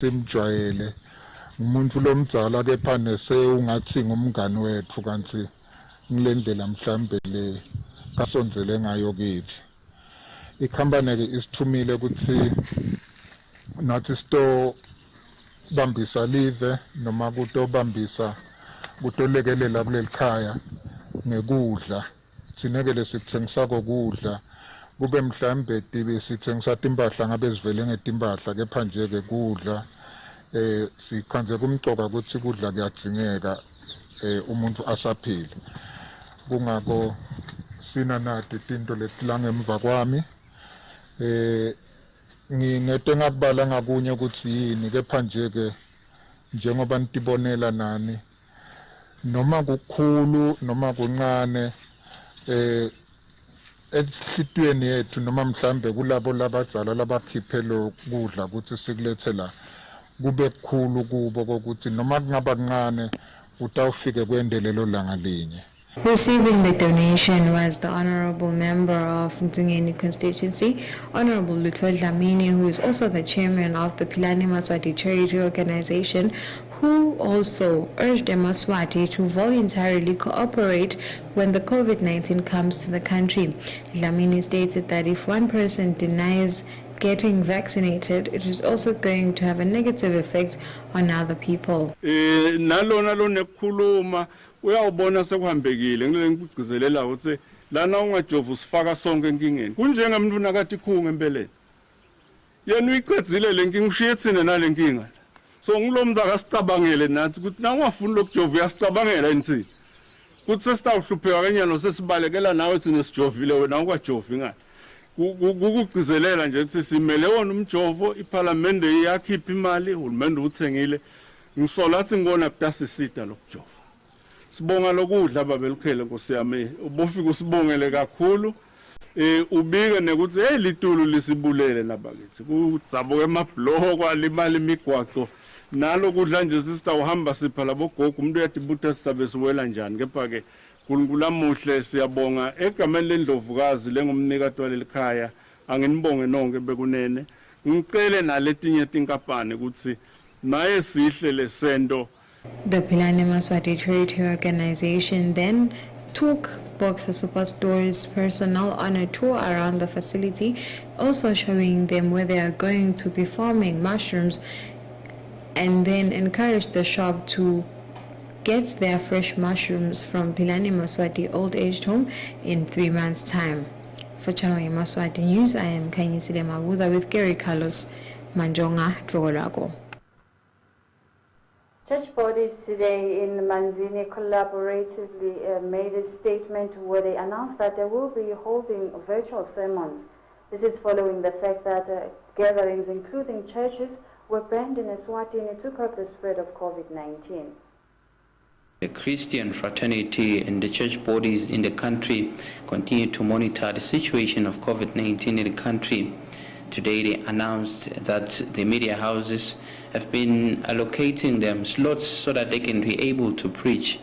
simjwayele umuntu lomdzala kepha nese ungathi ngumngani wethu kanti ngilendlela mhlambe le kasondzele ngayo kithi ikhampani ke isithumile ukuthi nathi sto bambisa live noma kutobambisa kutolekelela kuleli khaya ngekudla sinekele sikuthengisa kokudla kube mhlambe tibe sithengisa timpahla ngabe sivele ngetimpahla kepha nje ke kudla sikhanze kumcoka ukuthi kudla kuyadzingeka umuntu asaphila kungako sina nathi tinto letilangemva kwami ngingete ngakubala ngakunye ukuthi yini kepha nje ke njengoba nitibonela nani noma kukhulu noma kuncane ehlitweni yethu noma mhlambe kulabo labadzala labakhiphe lo kudla ukuthi sikulethe la kube kukhulu kubo ukuthi noma kungaba kancane utawufike kwendelelo langa linye. Receiving the donation was the Honorable Member of Mzingeni Constituency, Honorable Lutfo Dlamini, who is also the Chairman of the Yemaswati Charity Organization, who also urged Yemaswati to voluntarily cooperate when the COVID-19 comes to the country. Dlamini stated that if one person denies getting vaccinated, it is also going to have a negative effect on other people. Uyawubona sekuhambekile ngile ngikugcizelela ukuthi lana ungajova usifaka sonke enkingeni kunjengomuntu nakathi khunga empeleni yena uyiqedzile lenkinga ushiye thina nalenkinga so ngilomntu akasicabangele nathi ukuthi nawungafuni lokujova uyasicabangela inthini kuthi sesitawuhlupheka kenyano sesibalekela nawe thina sijovile wena ungajovi ngani kukugcizelela nje ukuthi simele wona umjovo iparlamente iyakhipha imali uhulumende uthengile ngisola athi ngibona kutasisida lokujova sibonga lokudla babelukhele Nkosi yami ubofika usibongele kakhulu ubike nekuthi hey litulu lisibulele nabakithi kutsaboke emabhloko kwalimala imigwaqo nalo kudla nje sisitawuhamba sipha labo gogo umuntu uyadibutha sitabe siwela njani kepha ke kuNkulunkulu amuhle siyabonga egameni lendlovukazi lengumnikati walelikhaya anginibonge nonke bekunene ngicele naletinye tinkampani ukuthi naye sihle lesento. The Yemaswati Charity Organization then took Boxer Superstore's personnel on a tour around the facility, also showing them where they are going to be farming mushrooms, and then encouraged the shop to get their fresh mushrooms from Yemaswati Old Aged Home in 3 months' time. For Channel Yemaswati News, I am Kanyisile Mabuza with Gary Carlos Manjonga Drogolago. Church bodies today in Manzini collaboratively made a statement where they announced that they will be holding virtual sermons. This is following the fact that gatherings, including churches, were banned in Eswatini to curb the spread of COVID-19. The Christian fraternity and the church bodies in the country continue to monitor the situation of COVID-19 in the country. Today they announced that the media houses have been allocating them slots so that they can be able to preach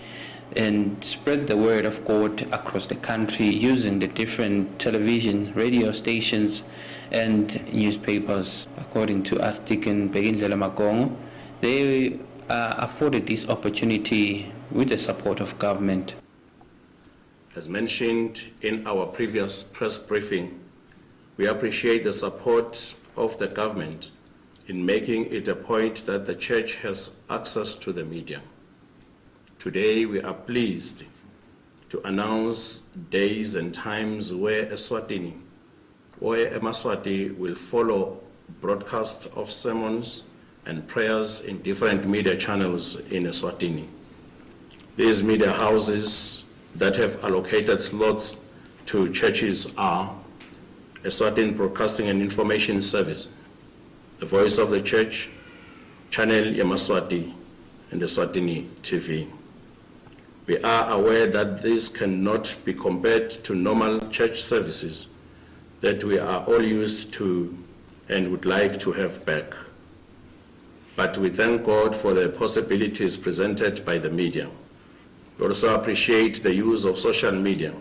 and spread the word of God across the country using the different television, radio stations and newspapers. According to Archdeacon Begindlela Magongo, they are afforded this opportunity with the support of government. As mentioned in our previous press briefing, we appreciate the support of the government in making it a point that the church has access to the media. Today we are pleased to announce days and times where Yemaswati will follow broadcast of sermons and prayers in different media channels in Eswatini. These media houses that have allocated slots to churches are Eswatini Broadcasting and Information Service, the Voice of the Church, Channel Yemaswati, and the Eswatini TV. We are aware that this cannot be compared to normal church services that we are all used to and would like to have back. But we thank God for the possibilities presented by the media. We also appreciate the use of social media,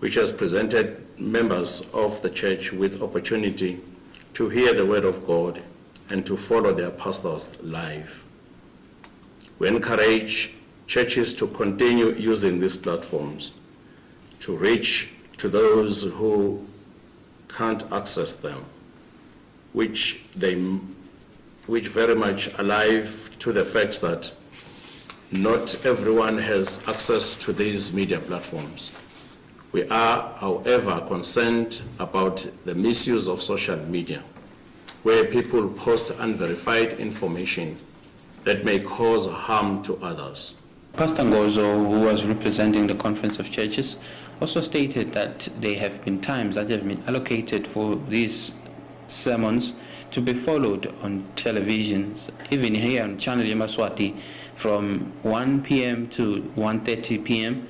which has presented members of the church with opportunity to hear the word of God and to follow their pastors live. We encourage churches to continue using these platforms to reach to those who can't access them, which very much alive to the fact that not everyone has access to these media platforms. We are, however, concerned about the misuse of social media, where people post unverified information that may cause harm to others. Pastor Ngozo, who was representing the Conference of Churches, also stated that there have been times that have been allocated for these sermons to be followed on televisions, even here on channel Yemaswati, from 1 p.m. to 1:30 p.m.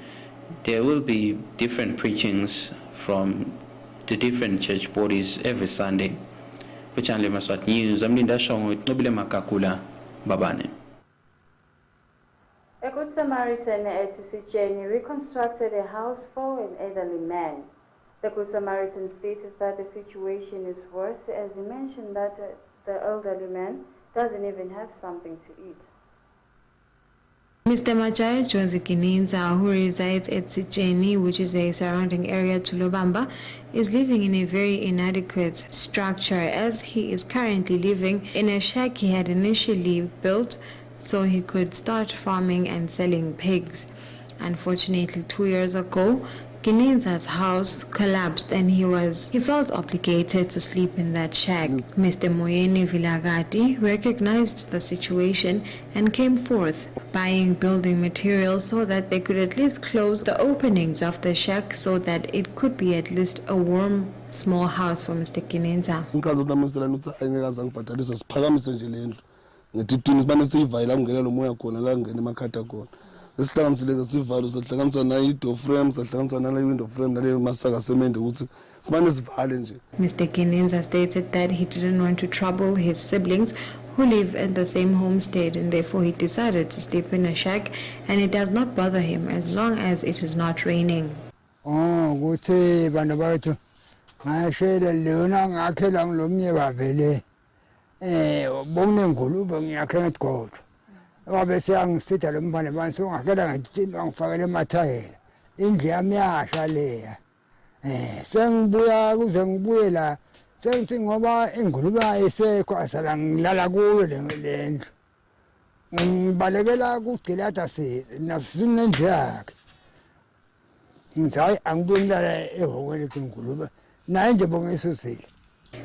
There will be different preachings from the different church bodies every Sunday. For channel Yemaswati News, I'm Linda Shong with Nobile Makakula Babane. A Good Samaritan at Sicheni reconstructed a house for an elderly man. The Good Samaritan stated that the situation is worse, as he mentioned that the elderly man doesn't even have something to eat. Mr. Majai Josie Kininza, who resides at Sicheni, which is a surrounding area to Lobamba, is living in a very inadequate structure, as he is currently living in a shack he had initially built so he could start farming and selling pigs. Unfortunately, 2 years ago, Kininza's house collapsed and he felt obligated to sleep in that shack. Mr. Moyeni Vilagati recognized the situation and came forth, buying building materials so that they could at least close the openings of the shack so that it could be at least a warm, small house for Mr. Kininza. Mr. Kininza stated that he didn't want to trouble his siblings who live in the same homestead, and therefore he decided to sleep in a shack, and it does not bother him as long as it is not raining. Wabe siyang sitha lo mfana bantu ngakela ngithini ngifakele emathayela indle yami yashalea sengibuya kuze ngibuye la sengithi ngoba ingulube ayisekho asala ngilala kuyo lendlu ngibalekela kugilata nasinendlu yakhe ngithi hayi angibuye ngilala ehhokweni ingulube naye nje bongisusile.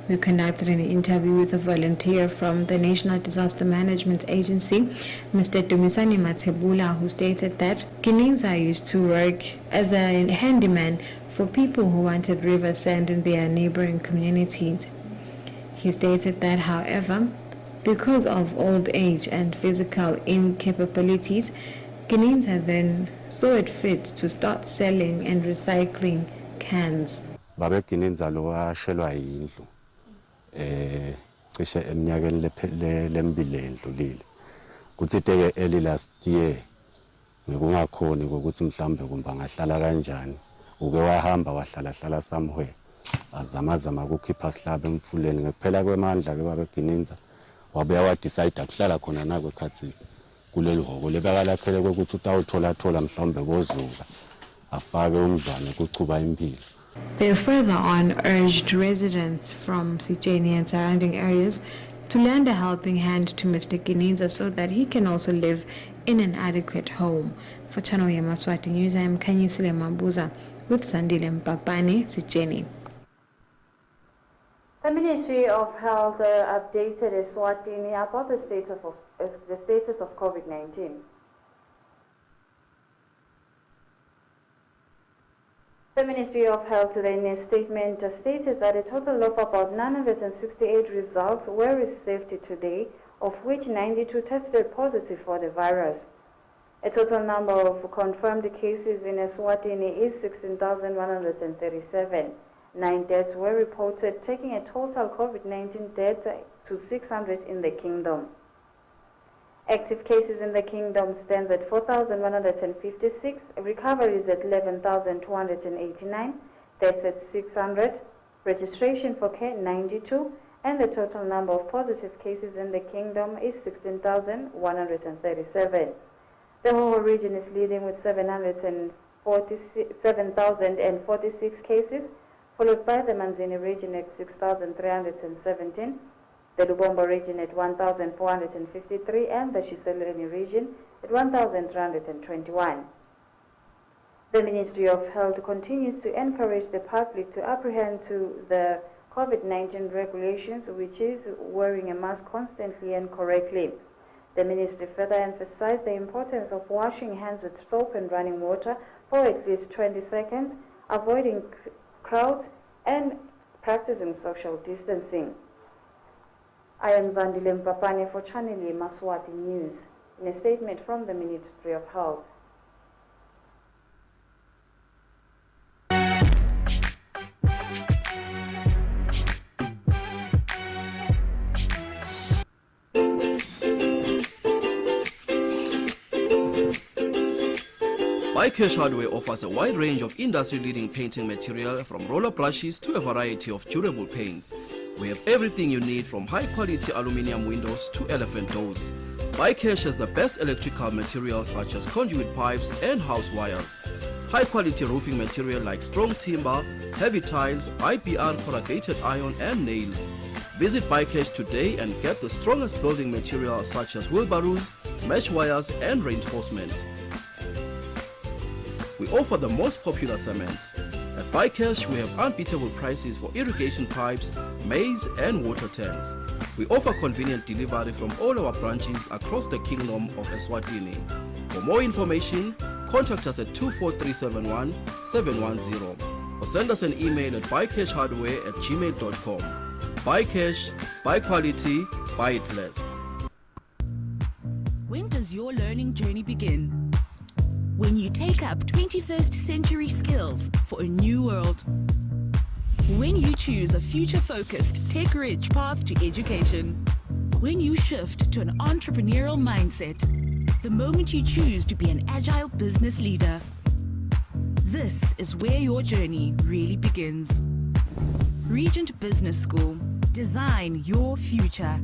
We conducted an interview with a volunteer from the National Disaster Management Agency, Mr. Dumisani Matebula, who stated that Kininza used to work as a handyman for people who wanted river sand in their neighboring communities. He stated that, however, because of old age and physical incapabilities, Kininza then saw it fit to start selling and recycling cans. Babe Kininza lo washelwa yindlu cishe eminyakeni lembili endlulile kuthi teke early last year ngikungakhoni ukuthi mhlambe kumbe angahlala kanjani uke wahamba wahlala somewhere azamazama ukukhipha slab emfuleni ngekuphela kwemandla ke babe Kininza wabe wadecide ukuhlala khona na kwekhathi kuleli hoko lebakalakhele ukuthi utawuthola mhlambe kozuka afake umdlwane kuchuba impilo. They further on urged residents from Sicheni and surrounding areas to lend a helping hand to Mr. Kininza so that he can also live in an adequate home. For Channel Yemaswati News, I am Kanyisile Mabuza with Sandile Mpapane, Sicheni. The Ministry of Health updated Eswatini about the status of COVID-19. The Ministry of Health today in a statement stated that a total of about 968 results were received today, of which 92 tested positive for the virus. A total number of confirmed cases in Eswatini is 16,137. 9 deaths were reported, taking a total COVID-19 death to 600 in the kingdom. Active cases in the kingdom stands at 4,156, recoveries at 11,289, deaths at 600, registration for care 92, and the total number of positive cases in the kingdom is 16,137. The whole region is leading with 7,046 cases, followed by the Manzini region at 6,317, the Lubombo region at 1,453, and the Shiseleni region at 1,321. The Ministry of Health continues to encourage the public to apprehend to the COVID-19 regulations, which is wearing a mask constantly and correctly. The ministry further emphasized the importance of washing hands with soap and running water for at least 20 seconds, avoiding crowds, and practicing social distancing. I am Zandile Mpapane for Channel Yemaswati News, in a statement from the Ministry of Health. iCash Hardware offers a wide range of industry-leading painting material, from roller brushes to a variety of durable paints. We have everything you need, from high-quality aluminium windows to elephant doors. iCash has the best electrical materials such as conduit pipes and house wires. High-quality roofing material like strong timber, heavy tiles, IPR corrugated iron and nails. Visit iCash today and get the strongest building materials such as wheelbarrows, mesh wires and reinforcements. We offer the most popular cement. At iCash, we have unbeatable prices for irrigation pipes, maize and water tanks. We offer convenient delivery from all our branches across the Kingdom of Eswatini. For more information, contact us at 24371 710 or send us an email at buycashhardware@gmail.com. Buy cash, buy quality, buy it less. When does your learning journey begin? When you take up 21st century skills for a new world. When you choose a future-focused, tech-rich path to education. When you shift to an entrepreneurial mindset. The moment you choose to be an agile business leader. This is where your journey really begins. Regent Business School. Design your future.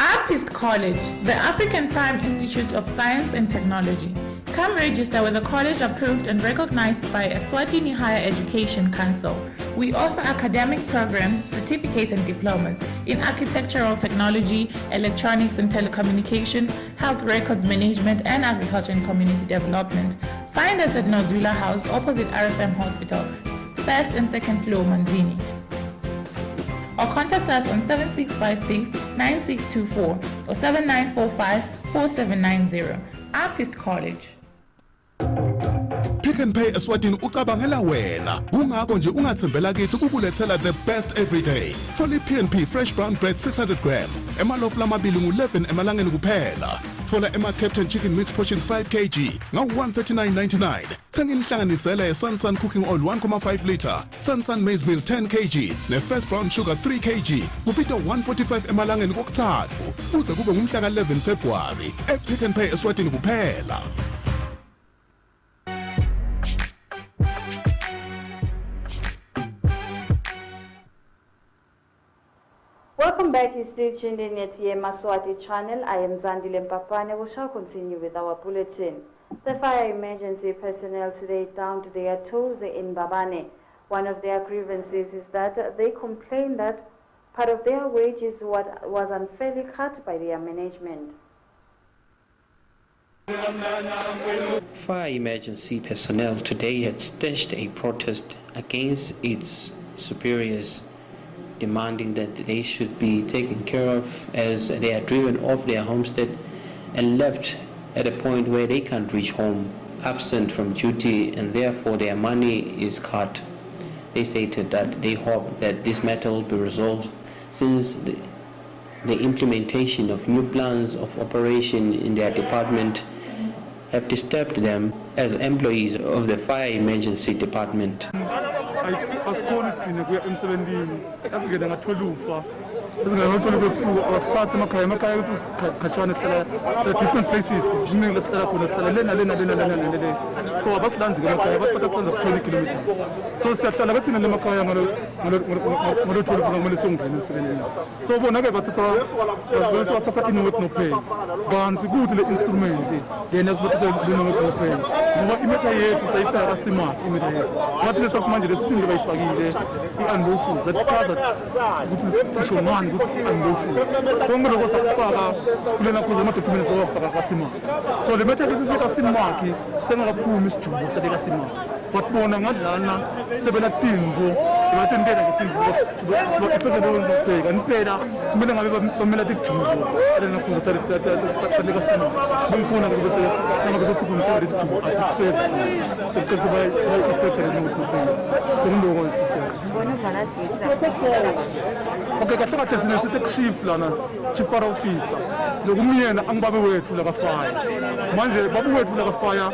APIST College, the African Prime Institute of Science and Technology. Come register with the college approved and recognized by Eswatini Higher Education Council. We offer academic programs, certificates and diplomas in architectural technology, electronics and telecommunication, health records management and agriculture and community development. Find us at Nozula House opposite RFM Hospital, first and second floor, Manzini. Or contact us on 7656-9624 or 7945-4790. APIST College. Pick and Pay Eswatini ucabangela wena. Kungakho nje ungathembela kithi kukulethela the best every day. Fully P&P fresh brown bread 600 gram. Emalofu lamabili ngu11 emalangeni kuphela. Thola Captain chicken mix portions 5 kg ngaw139.99. Thenga inhlanganisela ye-Sun cooking oil 1.5 liter, Sun maize meal 10 kg ne-first brown sugar 3 kg kupita 145 emalangeni kokuthathu kuze kube ngumhla ka-11 February. Pick and Pay Eswatini kuphela. Welcome back. You're still tuned in at Yemaswati channel. I am Zandile Mpapane. We shall continue with our bulletin. The fire emergency personnel today down to their toes in Babane. One of their grievances is that they complain that part of their wages was unfairly cut by their management. Fire emergency personnel today had staged a protest against its superiors, demanding that they should be taken care of as they are driven off their homestead and left at a point where they can't reach home, absent from duty, and therefore their money is cut. They stated that they hope that this matter will be resolved, since the implementation of new plans of operation in their department have disturbed them as employees of the fire emergency department. ezingatholi kwebusuku abasithathe emakhaya wethu khatshana sihlala different places kuningi lesihlala khona sihlala le so abasilanzi-ke emakhaya basiphatha kuhlanza 20 kilometers so siyahlala bathina le makhaya ngalotholi khona kumele siyongena emsebenzini so bona-ke bathatha inowet no pay banzi kude le instrument yena sibathatha inowet no pay ngoba imetha yethu sayifaka kasimati imetha yethu ngathi lesasimanje lesithini bayifakile i-unlawful zachaza ukuthi sisho ngani ukuthi i-unlawful konke lokho sakufaka kulena kuze ama-documents awafaka kasimaki so le metha lesi sikasimaki sengakaphumi isijubo salekasimaki but bona ngadlana sebenatimbo bathi nipela ngetimbo sibaphethelobheka nipela kumele ngabe bamela tijubo alena kuze salekasimaki bemkhona ke bese nangabe sethi kumhlawumbe tijubo participate sekuthe sibayi-effectele nokupela sekundoko system okay kahle kahle thina sithi ku-chief lana chief para officer lokumyena angibabe wethu lakafaya manje babe wethu lakafaya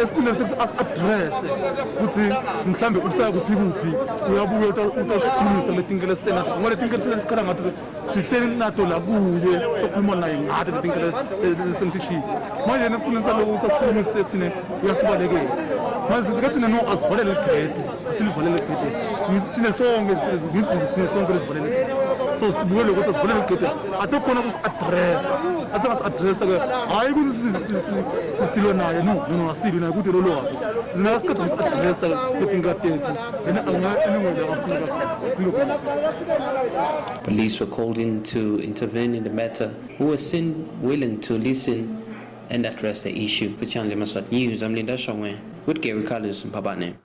esikhundleni sethi asi-adresse ukuthi mhlawumbe usaya kuphi uyabuye utasikhulumisa letinkele sitenato ngoba letinkele sikhala ngathi sitenato lakuye sokhuluma naye ngathi letinkele sengitishile manje esikhundleni saloko ukuthi asikhulumise thine uyasibalekela manje sithi kathina no asivalele ligede silivalele ligede thine sonke sine sonke lesivalele ligede so sibuke lokho sesivalele ligede ate khona kusi-adressa athi ngasi-adressa-ke hhayi ukuthi sisilwe naye no asilwe naye kude lolo wabo zinakasiqeda ngisi-adressa letinkatethu then Police were called in to intervene in the matter, who were seen willing to listen and address the issue. For Channel Yemaswati News, I'm Linda Shongwe with Gary Carlos Mpabane.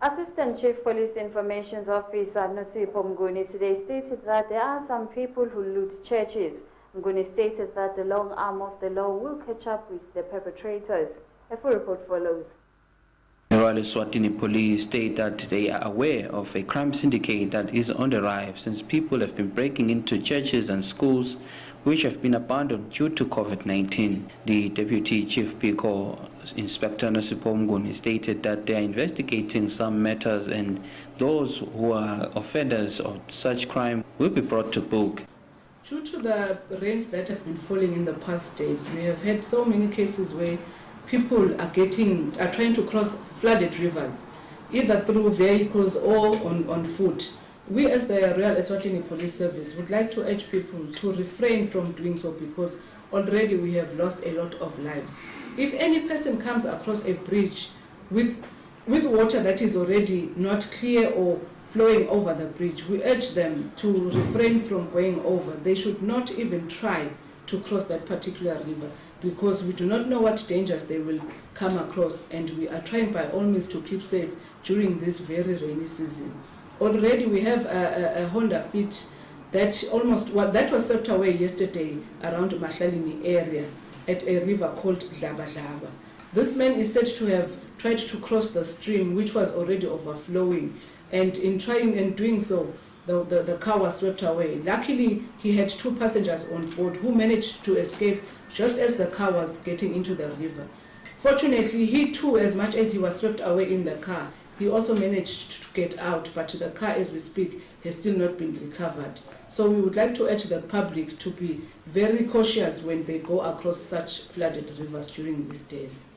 Assistant Chief Police Information Officer Nosipho Mnguni today stated that there are some people who loot churches. Mnguni stated that the long arm of the law will catch up with the perpetrators. A full report follows. The Royal Eswatini police state that they are aware of a crime syndicate that is on the rise since people have been breaking into churches and schools which have been abandoned due to COVID-19. The Deputy Chief Pico Inspector Nosipho Mnguni stated that they are investigating some matters and those who are offenders of such crime will be brought to book. Due to the rains that have been falling in the past days, we have had so many cases where people are trying to cross flooded rivers, either through vehicles or on foot. We as the Royal Eswatini Police Service would like to urge people to refrain from doing so because already we have lost a lot of lives. If any person comes across a bridge with water that is already not clear or flowing over the bridge, we urge them to refrain from going over. They should not even try to cross that particular river because we do not know what dangers they will come across, and we are trying by all means to keep safe during this very rainy season. Already we have a Honda Fit that was swept away yesterday around Mahlalini area at a river called Dlaba. This man is said to have tried to cross the stream which was already overflowing, and in trying and doing so, the car was swept away. Luckily, he had 2 passengers on board who managed to escape just as the car was getting into the river. Fortunately, he too, as much as he was swept away in the car, he also managed to get out, but the car, as we speak, has still not been recovered. So we would like to urge the public to be very cautious when they go across such flooded rivers during these days.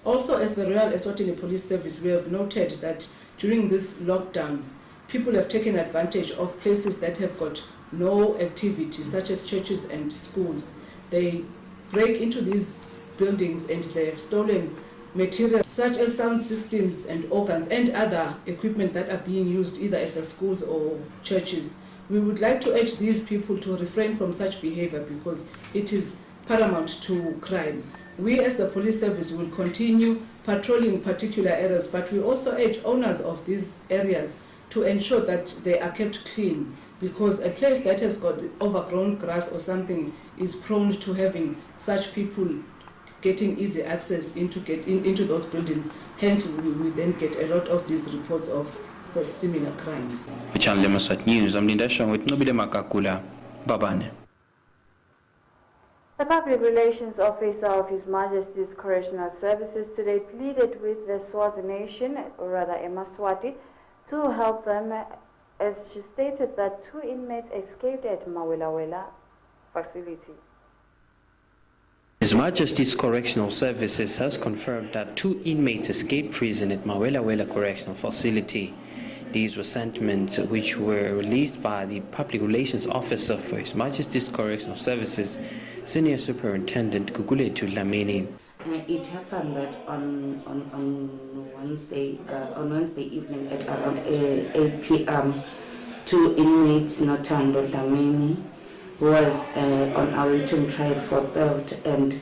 Also, as the Royal Eswatini Police Service, we have noted that during this lockdown, people have taken advantage of places that have got no activity, such as churches and schools. They break into these buildings and they have stolen material such as sound systems and organs and other equipment that are being used either at the schools or churches. We would like to urge these people to refrain from such behavior because it is paramount to crime. We as the police service will continue patrolling particular areas, but we also urge owners of these areas to ensure that they are kept clean, because a place that has got overgrown grass or something is prone to having such people getting easy access into those buildings. Hence, we then get a lot of these reports of such similar crimes. Channel Yemaswati News, I'm Linda Shong with Nobile Makakula, Babane. The Public Relations Officer of His Majesty's Correctional Services today pleaded with the Swazi nation, or rather Yemaswati, to help them as she stated that 2 inmates escaped at Mawelawela facility. His Majesty's Correctional Services has confirmed that 2 inmates escaped prison at Mawelawela Correctional Facility. These were sentiments which were released by the Public Relations Officer for His Majesty's Correctional Services, Senior Superintendent Gugulethu Dlamini. It happened that on Wednesday evening at around 8 p.m., 2 inmates, Notando Dlamini, who was on awaiting trial for theft, and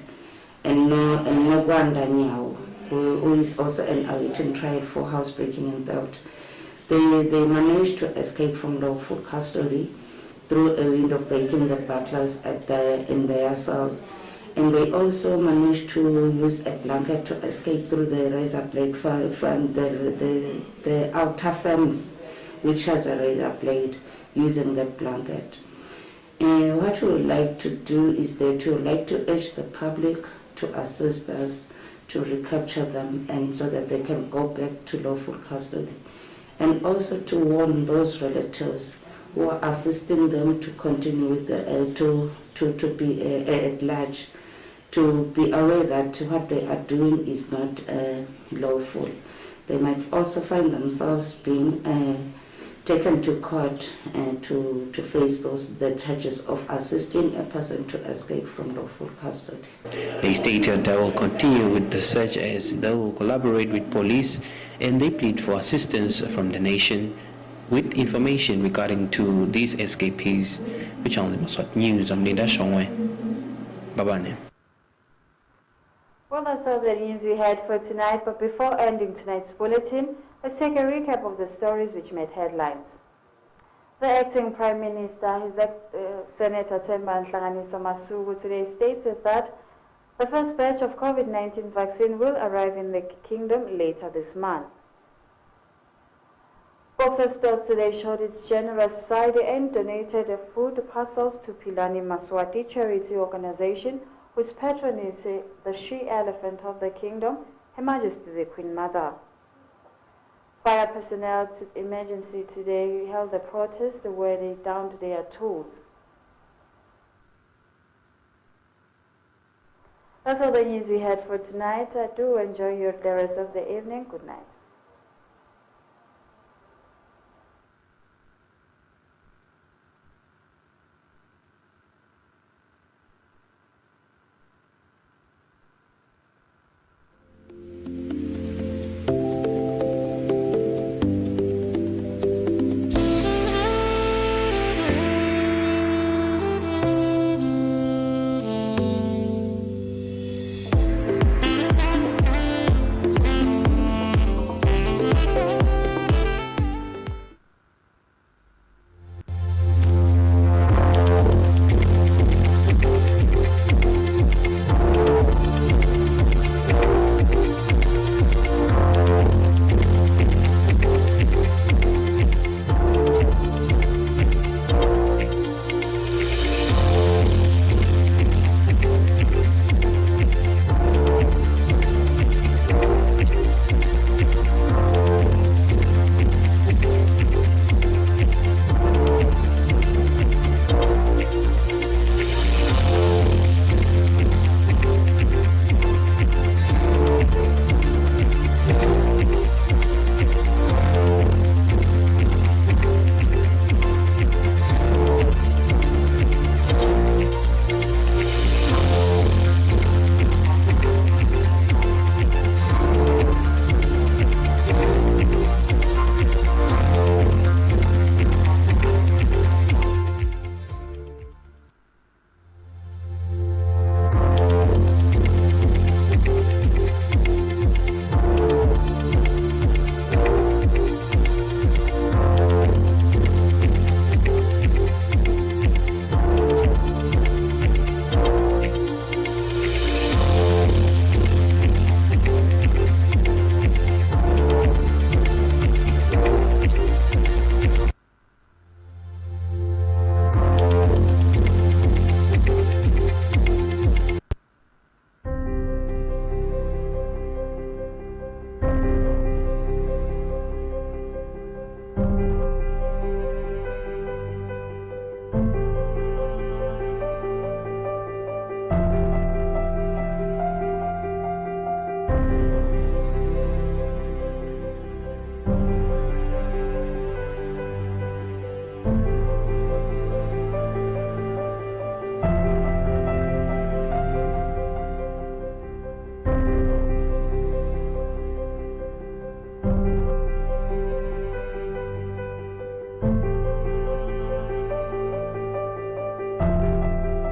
Nogwanda Nyao, who is also an awaiting trial for housebreaking and theft. They managed to escape from lawful custody through a window, breaking the butlers in their cells. And they also managed to use a blanket to escape through the razor blade from the outer fence, which has a razor blade, using that blanket. And what we would like to do is that we would like to urge the public to assist us to recapture them, and so that they can go back to lawful custody. And also to warn those relatives who are assisting them to continue with to be at large, to be aware that what they are doing is not lawful. They might also find themselves being taken to court to face the charges of assisting a person to escape from lawful custody. They stated they will continue with the search as they will collaborate with police, and they plead for assistance from the nation with information regarding to these escapees. Which on the Yemaswati News, I'm Linda Shongwe. Babane. Well, that's all the news we had for tonight, but before ending tonight's bulletin, let's take a recap of the stories which made headlines. The acting Prime Minister, His Senator Themba Nhlanganiso Masuku, today stated that the first batch of COVID-19 vaccine will arrive in the kingdom later this month. Boxer Stores today showed its generous side and donated food parcels to Philani Yemaswati charity organization, whose patron is the she-elephant of the kingdom, Her Majesty the Queen Mother. Fire personnel emergency today held a protest where they downed their tools. That's all the news we had for tonight. Do enjoy the rest of the evening. Good night.